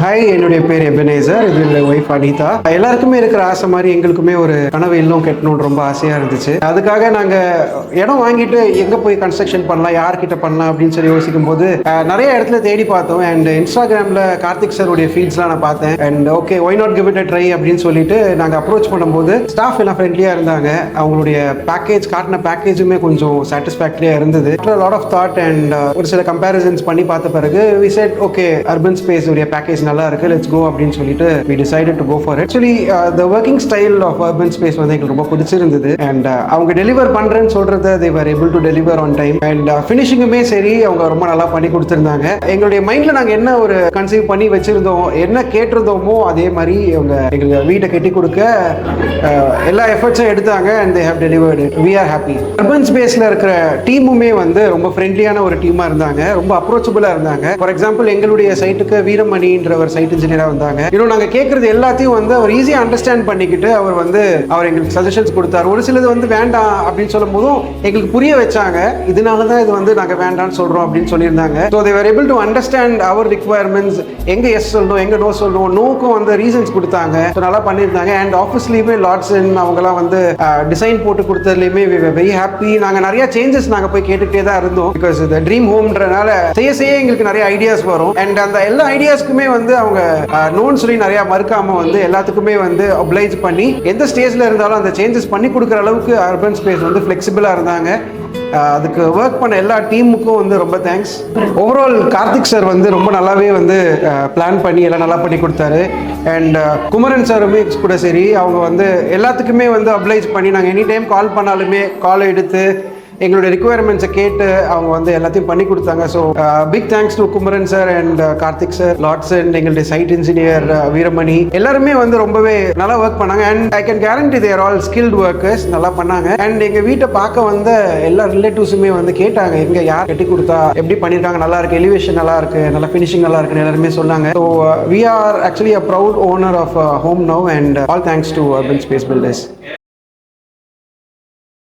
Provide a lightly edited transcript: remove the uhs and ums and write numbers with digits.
Hi, என்னுடைய பேர் எபனேசர். இது என்னுடைய ஒய்ஃப் அனிதா. எல்லாருக்குமே இருக்கிற ஆசை மாதிரி எங்களுக்குமே ஒரு கனவு இல்லம் கட்டணும்னு ரொம்ப ஆசையாக இருந்துச்சு. அதுக்காக நாங்கள் இடம் வாங்கிட்டு எங்கே போய் கன்ஸ்ட்ரக்ஷன் பண்ணலாம், யார்கிட்ட பண்ணலாம் அப்படின்னு சொல்லி யோசிக்கும் போது நிறைய இடத்துல தேடி பார்த்தோம். அண்ட் இன்ஸ்டாகிராமில் கார்த்திக் சாருடைய ஃபீட்ஸ்லாம் நான் பார்த்தேன். And okay, why not give it a try அப்படின்னு சொல்லிட்டு நாங்கள் அப்ரோச் பண்ணும்போது ஸ்டாஃப் எல்லாம் ஃப்ரெண்ட்லியாக இருந்தாங்க. அவங்களுடைய பேக்கேஜ் காட்டின பேக்கேஜுமே கொஞ்சம் சாட்டிஸ்ஃபேக்டரியாக இருந்தது. லாட் ஆஃப் தாட் அண்ட் ஒரு சில கம்பேரிசன்ஸ் பண்ணி பார்த்த பிறகு we set okay, urban space உடைய பேக்கேஜ் நல்லா இருக்கு, லெட்ஸ் கோ அப்படின்னு சொல்லிட்டு we decided to go for it. Actually the working style of urban space வந்து எங்களுக்கு ரொம்ப பிடிச்சிருந்தது. அண்ட் அவங்க டெலிவர் பண்றேன்னு சொல்றத they were able to deliver on time. And ஃபினிஷிங்குமே சரி, அவங்க ரொம்ப நல்லா பண்ணி கொடுத்துருந்தாங்க. எங்களுடைய மைண்ட்ல நாங்க என்ன ஒரு கன்சீவ் பண்ணி வச்சிருந்தோம், என்ன கேட்டிருந்தோமோ அதே மாதிரி அவங்க எங்களுக்கு வீட்டை கட்டி கொடுக்க எல்லா எஃபர்ட்ஸும் எடுத்தாங்க. And they have delivered it. We are happy. Urban ஸ்பேஸ்ல இருக்கிற டீமுமே வந்து ரொம்ப ஃப்ரெண்ட்லியான ஒரு டீமா இருந்தாங்க, ரொம்ப அப்ரோச்சபிளா இருந்தாங்க. ஃபார் எக்ஸாம்பிள், எங்களுடைய சைட்டுக்கு வீரமணின்ற ஒரு சைட் இன்ஜினியரா வந்தாங்க. இன்னும் நாங்க கேட்கறது எல்லாத்தையும் வந்து அவர் ஈஸியா அண்டர்ஸ்டாண்ட் பண்ணிக்கிட்டு அவர் எங்களுக்கு சஜஷன்ஸ் கொடுத்தாரு. ஒரு சிலது வந்து வேண்டாம் அப்படின்னு சொல்லும் போதும் எங்களுக்கு புரிய வச்சாங்க, இதனாலதான் இது வந்து நாங்க வேண்டாம்னு சொல்றோம் அப்படின்னு சொல்லியிருந்தாங்க. So they were able to understand our requirements. எங்க எஸ் சொல்லணும், எங்க நோ சொல்லணும், நோக்கும் வந்து ரீசன்ஸ் கொடுத்தாங்க. ஸோ நல்லா பண்ணியிருந்தாங்க. அண்ட் ஆஃபீஸ்லயுமே லாட்ஸன் அவங்கலாம் வந்து டிசைன் போட்டு கொடுத்ததுலையுமே we were very happy. நாங்க நிறைய சேஞ்சஸ் நாங்க போய் கேட்டுக்கிட்டே தான் இருந்தோம். பிகாஸ் இது ட்ரீம் ஹோம்ன்றனால செய்ய எங்களுக்கு நிறைய ஐடியாஸ் வரும். அண்ட் அந்த எல்லா ஐடியாஸ்க்குமே வந்து அவங்க நோன் சொல்லி நிறைய மறுக்காம வந்து எல்லாத்துக்குமே வந்து ஒப்ளைஜ் பண்ணி எந்த ஸ்டேஜ்ல இருந்தாலும் அந்த சேஞ்சஸ் பண்ணி கொடுக்குற அளவுக்கு அர்பன் ஸ்பேஸ் வந்து ஃபிளெக்சிபிளா இருந்தாங்க. அதுக்கு ஒர்க் பண்ண எல்லா டீமுக்கும் வந்து ரொம்ப தேங்க்ஸ். ஓவரால் கார்த்திக் சார் வந்து ரொம்ப நல்லாவே வந்து பிளான் பண்ணி எல்லாம் நல்லா பண்ணி கொடுத்தாரு. அண்ட் குமரன் சாருமே கூட சரி, அவங்க வந்து எல்லாத்துக்குமே வந்து அப்ளைஸ் பண்ணி நாங்கள் எனி டைம் கால் பண்ணாலுமே கால் எடுத்து எங்களுடைய ரிக்குவயர்மெண்ட்ஸை கேட்டு அவங்க வந்து எல்லாத்தையும் பண்ணி கொடுத்தாங்க. So big thanks to Kumaran sir and Karthik sir, லாட்ஸன், எங்களுடைய சைட் இன்ஜினியர் வீரமணி, எல்லாருமே வந்து ரொம்பவே நல்லா ஒர்க் பண்ணாங்க. And I can guarantee their all skilled workers, நல்லா பண்ணாங்க. அண்ட் எங்கள் வீட்டை பார்க்க வந்த எல்லா ரிலேட்டிவ்ஸுமே வந்து கேட்டாங்க, எங்க யார் கட்டி கொடுத்தா, எப்படி பண்ணியிருக்காங்க, நல்லா இருக்கு, எலிவேஷன் நல்லா இருக்கு, நல்லா ஃபினிஷிங் நல்லா இருக்குன்னு எல்லாருமே சொன்னாங்க. So we are actually a proud owner of home now. And all thanks to urban space filters.